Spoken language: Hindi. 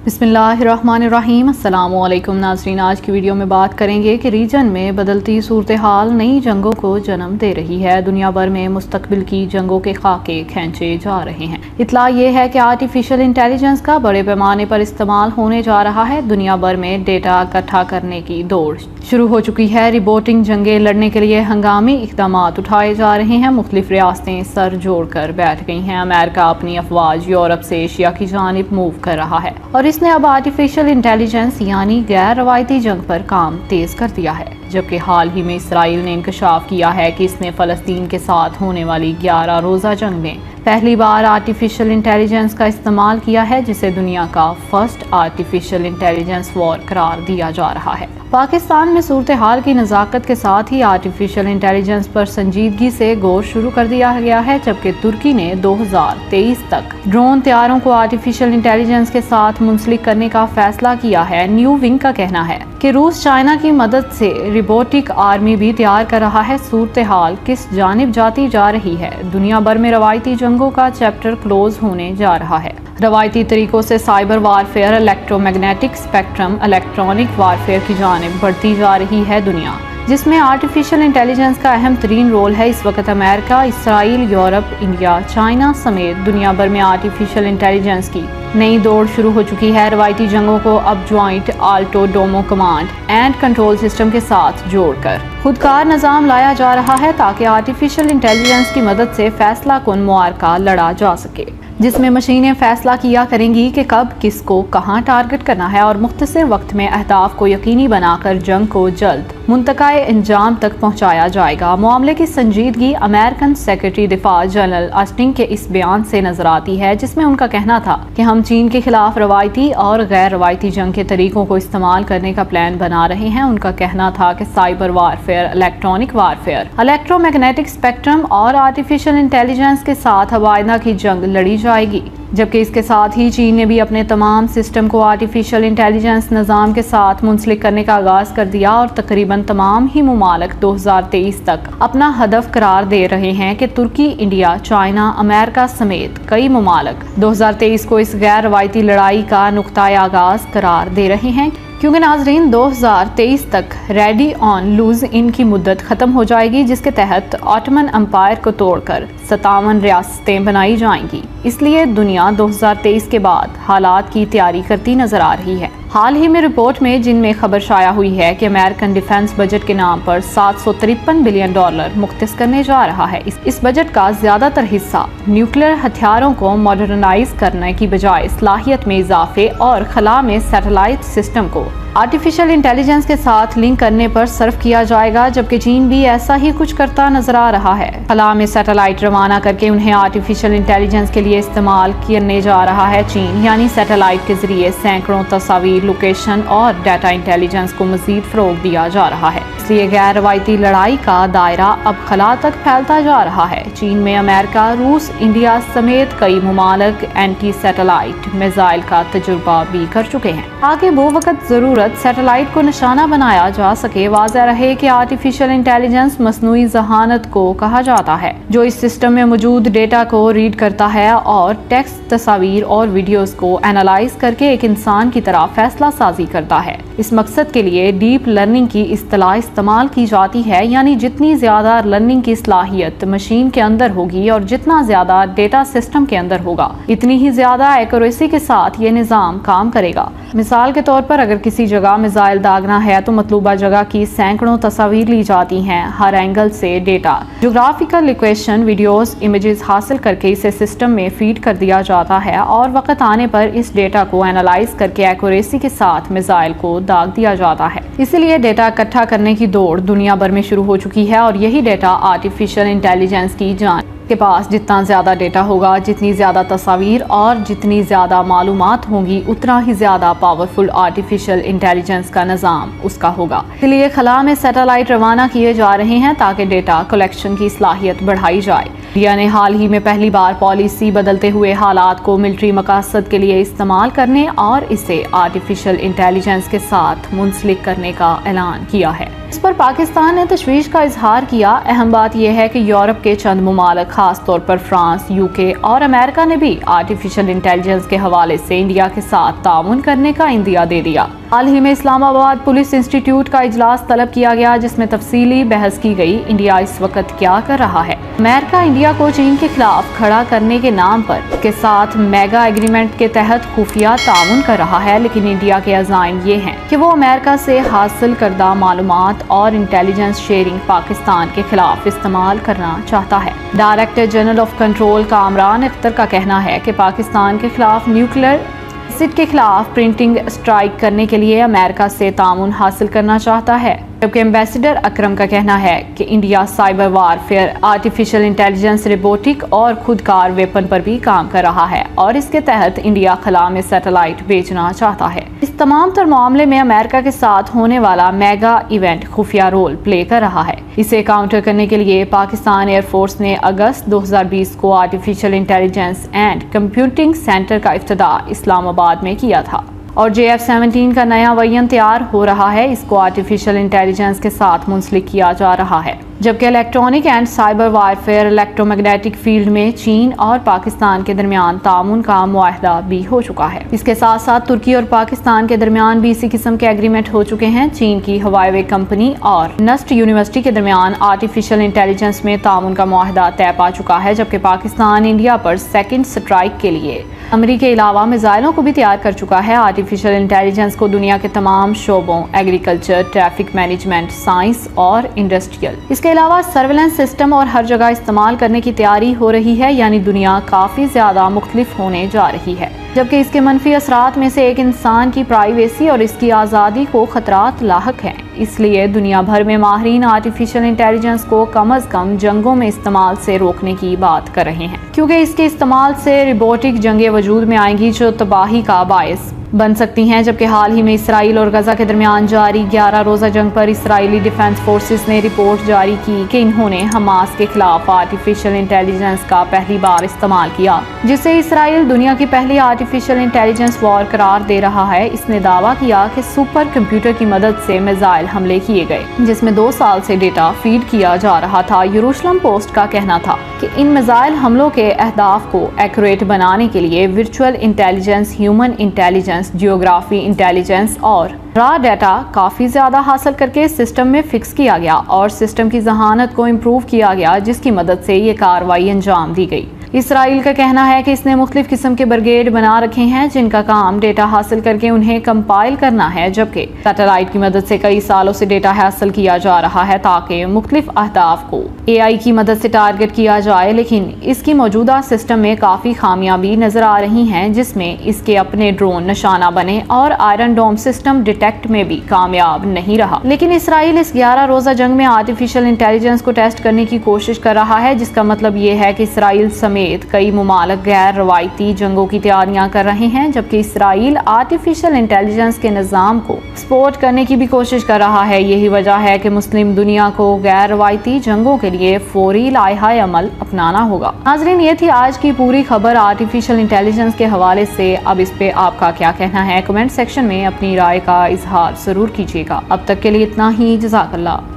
बिस्मिल्लाहिर्रहमानिर्रहीम। अस्सलामुअलैकुम नाज़रीन, आज की वीडियो में बात करेंगे कि रीजन में बदलती सूरत हाल नई जंगों को जन्म दे रही है। दुनिया भर में मुस्तकबिल की जंगों के खाके खींचे जा रहे हैं। इतला ये है कि आर्टिफिशियल इंटेलिजेंस का बड़े पैमाने पर इस्तेमाल होने जा रहा है। दुनिया भर में डेटा इकट्ठा करने की दौड़ शुरू हो चुकी है। रिपोर्टिंग जंगें लड़ने के लिए हंगामी इकदाम उठाए जा रहे हैं। मुख्तलिफ रियासतें सर जोड़कर बैठ गई हैं। अमेरिका अपनी अफवाज यूरोप से एशिया की जानिब मूव कर रहा है और इसने अब आर्टिफिशियल इंटेलिजेंस यानी गैर रवायती जंग पर काम तेज कर दिया है। जबकि हाल ही में इसराइल ने इंकशाफ किया है कि इसने फ़लस्तीन के साथ होने वाली 11 रोज़ा जंग में पहली बार आर्टिफिशियल इंटेलिजेंस का इस्तेमाल किया है, जिसे दुनिया का फर्स्ट आर्टिफिशियल इंटेलिजेंस वॉर करार दिया जा रहा है। पाकिस्तान में सूरत हाल की नज़ाकत के साथ ही आर्टिफिशियल इंटेलिजेंस पर संजीदगी से गौर शुरू कर दिया गया है। जबकि तुर्की ने 2023 तक ड्रोन तैयारों को आर्टिफिशियल इंटेलिजेंस के साथ मुंसलिक करने का फैसला किया है। न्यू विंग का कहना है कि रूस चाइना की मदद से रोबोटिक आर्मी भी तैयार कर रहा है। सूरत हाल किस जानिब जाती जा रही है? दुनिया भर में रवायती जंगों का चैप्टर क्लोज होने जा रहा है। रवायती तरीकों से cyber warfare, electromagnetic spectrum, electronic warfare की जानिब बढ़ती जा रही है दुनिया, जिसमें आर्टिफिशियल इंटेलिजेंस का अहम तरीन रोल है। इस वक्त America, Israel, Europe, India, China समेत दुनिया भर में आर्टिफिशियल इंटेलिजेंस की नई दौड़ शुरू हो चुकी है। रवायती जंगों को अब ज्वाइंट आल्टो डोमो कमांड एंड कंट्रोल सिस्टम के साथ जोड़कर खुदकार निज़ाम लाया जा रहा है ताकि आर्टिफिशियल इंटेलिजेंस की मदद से फैसला कुन मुआरका लड़ा जा सके, जिसमें मशीनें फैसला किया करेंगी कि कब किसको कहां टारगेट करना है और मुख्तसर वक्त में अहदाफ को यकीनी बनाकर जंग को जल्द मुंतकाए अंजाम तक पहुंचाया जाएगा। मामले की संजीदगी अमेरिकन सेक्रेटरी दिफा जनरल ऑस्टिन के इस बयान से नजर आती है, जिसमें उनका कहना था कि हम चीन के खिलाफ रवायती और गैर रवायती जंग के तरीकों को इस्तेमाल करने का प्लान बना रहे हैं। उनका कहना था कि cyber warfare, electronic warfare, electromagnetic spectrum और आर्टिफिशियल इंटेलिजेंस के साथ अब आइंदा की जंग लड़ी जाएगी। जबकि इसके साथ ही चीन ने भी अपने तमाम सिस्टम को आर्टिफिशियल इंटेलिजेंस निज़ाम के साथ मुंसलिक करने का आगाज कर दिया और तकरीबन तमाम ही मुमालिक 2023 तक अपना हदफ करार दे रहे हैं कि तुर्की, इंडिया, चाइना, अमेरिका समेत कई मुमालिक 2023 को इस गैर रवायती लड़ाई का नुक्ताए आगाज करार दे रहे हैं, क्योंकि नाजरीन 2023 तक रेडी ऑन लूज इन की मुद्दत खत्म हो जाएगी, जिसके तहत ऑटोमन एम्पायर को तोड़कर 57 रियासतें बनाई जाएंगी। इसलिए दुनिया 2023 के बाद हालात की तैयारी करती नजर आ रही है। हाल ही में रिपोर्ट में जिनमें खबर शाया हुई है कि अमेरिकन डिफेंस बजट के नाम पर $753 बिलियन मुख्तस करने जा रहा है। इस बजट का ज्यादातर हिस्सा न्यूक्लियर हथियारों को मॉडर्नाइज करने की बजाय सलाहियत में इजाफे और खला में सैटेलाइट सिस्टम को आर्टिफिशियल इंटेलिजेंस के साथ लिंक करने पर सर्फ किया जाएगा। जबकि चीन भी ऐसा ही कुछ करता नजर आ रहा है। खला में सैटेलाइट रवाना करके उन्हें आर्टिफिशियल इंटेलिजेंस के लिए इस्तेमाल करने जा रहा है चीन, यानी सैटेलाइट के जरिए सैकड़ों तस्वीर, लोकेशन और डाटा इंटेलिजेंस को मजीद फरोग दिया जा रहा है। इसलिए गैर रवायती लड़ाई का दायरा अब खला तक फैलता जा रहा है। चीन में अमेरिका, रूस, इंडिया समेत कई मुमालिक एंटी सैटेलाइट मिसाइल का तजुर्बा भी कर चुके हैं। आगे वो वक्त जरूरत सैटेलाइट को निशाना बनाया जा सके। वाज़ेह रहे कि आर्टिफिशियल इंटेलिजेंस मसनूई जहानत को कहा जाता है, जो इस सिस्टम में मौजूद डेटा को रीड करता है और टेक्स्ट, तस्वीर और वीडियोस को एनालाइज करके एक इंसान की तरह फैसला साजी करता है। इस मकसद के लिए डीप लर्निंग की इस्तेलाह इस्तेमाल की जाती है, यानी जितनी ज्यादा लर्निंग की सलाहियत मशीन के अंदर होगी और जितना ज्यादा डेटा सिस्टम के अंदर होगा, इतनी ही ज्यादा एक्यूरेसी के साथ ये निज़ाम काम करेगा। मिसाल के तौर पर अगर किसी जगह मिसाइल दागना है तो मतलूबा जगह की सैकड़ों तस्वीर ली जाती हैं। हर एंगल से data, geographical location, videos, images हासिल करके इसे सिस्टम में फीड कर दिया जाता है और वक्त आने पर इस डेटा को एनालाइज करके एक्यूरेसी के साथ मिसाइल को दाग दिया जाता है। इसीलिए डेटा इकट्ठा करने की दौड़ दुनिया भर में शुरू हो चुकी है और यही डेटा आर्टिफिशियल इंटेलिजेंस की जान के पास जितना ज्यादा डेटा होगा, जितनी ज्यादा तस्वीर और जितनी ज्यादा मालूमात होंगी, उतना ही ज्यादा पावरफुल आर्टिफिशियल इंटेलिजेंस का निज़ाम उसका होगा। इसलिए खला में सैटेलाइट रवाना किए जा रहे हैं ताकि डेटा कलेक्शन की सलाहियत बढ़ाई जाए। इंडिया ने हाल ही में पहली बार पॉलिसी बदलते हुए हालात को मिलिट्री मकासद के लिए इस्तेमाल करने और इसे आर्टिफिशियल इंटेलिजेंस के साथ मुंसलिक करने का ऐलान किया है। इस पर पाकिस्तान ने तशवीश का इजहार किया। अहम बात यह है कि यूरोप के चंद मुमालिक खास तौर पर फ्रांस, यूके और अमेरिका ने भी आर्टिफिशियल इंटेलिजेंस के हवाले से इंडिया के साथ ताउन करने का इंदिया दे दिया। हाल ही में इस्लामाबाद पुलिस इंस्टीट्यूट का इजलास तलब किया गया, जिसमें तफसीली बहस की गई। इंडिया इस वक्त क्या कर रहा है? अमेरिका इंडिया को चीन के खिलाफ खड़ा करने के नाम पर के साथ मेगा एग्रीमेंट के तहत खुफिया ताउन कर रहा है, लेकिन इंडिया के अज़ाइम ये हैं कि वो अमेरिका से हासिल करदा मालूमात और इंटेलिजेंस शेयरिंग पाकिस्तान के खिलाफ इस्तेमाल करना चाहता है। Director general of control Kamran Akhtar का कहना है कि पाकिस्तान के खिलाफ न्यूक्लियर एसिड के खिलाफ प्रिंटिंग स्ट्राइक करने के लिए अमेरिका से ताउन हासिल करना चाहता है, जबकि एम्बेसडर अकरम का कहना है कि India cyber warfare, artificial intelligence, robotic और खुदकार वेपन पर भी काम कर रहा है और इसके तहत इंडिया खला में सैटेलाइट भेजना चाहता है। इस तमाम तर मामले में अमेरिका के साथ होने वाला मेगा इवेंट खुफिया रोल प्ले कर रहा है। इसे काउंटर करने के लिए पाकिस्तान एयरफोर्स ने अगस्त 2020 को artificial intelligence and computing centre का इफ्तिताह इस्लामाबाद में किया था और JF-17 का नया वर्जन तैयार हो रहा है। इसको आर्टिफिशियल इंटेलिजेंस के साथ मुंसलिक किया जा रहा है, जबकि electronic and cyber warfare electromagnetic field में चीन और पाकिस्तान के दरमियान तामुन का मुआहदा भी हो चुका है। इसके साथ साथ तुर्की और पाकिस्तान के दरमियान भी इसी किस्म के एग्रीमेंट हो चुके हैं। चीन की हवाईवे कंपनी और नस्ट यूनिवर्सिटी के दरमियान आर्टिफिशियल इंटेलिजेंस में तामुन का मुआहदा तय पा चुका है, जबकि पाकिस्तान इंडिया पर सेकेंड स्ट्राइक के लिए अमरीका के अलावा मिसाइलों को भी तैयार कर चुका है। आर्टिफिशियल इंटेलिजेंस को दुनिया के तमाम शोबों, एग्रीकल्चर, ट्रैफिक मैनेजमेंट, साइंस और इंडस्ट्रियल, इसके अलावा सर्वेलेंस सिस्टम और हर जगह इस्तेमाल करने की तैयारी हो रही है। यानी दुनिया काफी ज्यादा मुख्तलिफ होने जा रही है, जबकि इसके मनफी असरात में से एक इंसान की प्राइवेसी और इसकी आज़ादी को खतरात लाहक हैं। इसलिए दुनिया भर में माहिरीन आर्टिफिशियल इंटेलिजेंस को कम अज कम जंगों में इस्तेमाल से रोकने की बात कर रहे हैं, क्योंकि इसके इस्तेमाल से रोबोटिक जंगें वजूद में आएंगी जो तबाही का बायस बन सकती हैं। जबकि हाल ही में इसराइल और गजा के दरमियान जारी 11 रोज़ा जंग पर इसराइली डिफेंस फोर्सेस ने रिपोर्ट जारी की कि इन्होंने हमास के खिलाफ आर्टिफिशियल इंटेलिजेंस का पहली बार इस्तेमाल किया, जिसे इसराइल दुनिया की पहली आर्टिफिशियल इंटेलिजेंस वॉर करार दे रहा है। इसने दावा किया कि सुपर कंप्यूटर की मदद से मिसाइल हमले किए गए, जिसमें 2 साल से डेटा फीड किया जा रहा था। यरूशलेम पोस्ट का कहना था कि इन मिसाइल हमलों के अहदाफ को एक्यूरेट बनाने के लिए virtual intelligence, human intelligence, geography intelligence और रॉ डाटा काफ़ी ज़्यादा हासिल करके सिस्टम में फिक्स किया गया और सिस्टम की जहानत को इम्प्रूव किया गया, जिसकी मदद से ये कार्रवाई अंजाम दी गई। इसराइल का कहना है कि इसने मुख्तलिफ किस्म के ब्रिगेड बना रखे हैं जिनका काम डेटा हासिल करके उन्हें कंपाइल करना है, जबकि सैटेलाइट की मदद से कई सालों से डेटा हासिल किया जा रहा है ताकि मुख्तलिफ अहदाफ को AI की मदद से टारगेट किया जाए। लेकिन इसकी मौजूदा सिस्टम में काफ़ी खामियां भी नजर आ रही हैं, जिसमें इसके अपने ड्रोन निशाना बने और आयरन डोम सिस्टम डिटेक्ट में भी कामयाब नहीं रहा। लेकिन इसराइल इस 11 रोज़ा जंग में आर्टिफिशियल इंटेलिजेंस को टेस्ट करने की कोशिश कर रहा है, जिसका मतलब ये है कि इसराइल समेत कई मुमालिक गैर रवायती जंगों की तैयारियां कर रहे हैं, जबकि इसराइल आर्टिफिशियल इंटेलिजेंस के निज़ाम को सपोर्ट करने की भी कोशिश कर रहा है। यही वजह है कि मुस्लिम दुनिया को गैर रवायती जंगों के लिए फौरी लाइहा अमल अपनाना होगा। नाज़रीन, ये थी आज की पूरी खबर आर्टिफिशियल इंटेलिजेंस के हवाले से। अब इस पे आपका क्या कहना है? कमेंट सेक्शन में अपनी राय का इजहार जरूर कीजिएगा। अब तक के लिए इतना ही। जज़ाकल्लाह।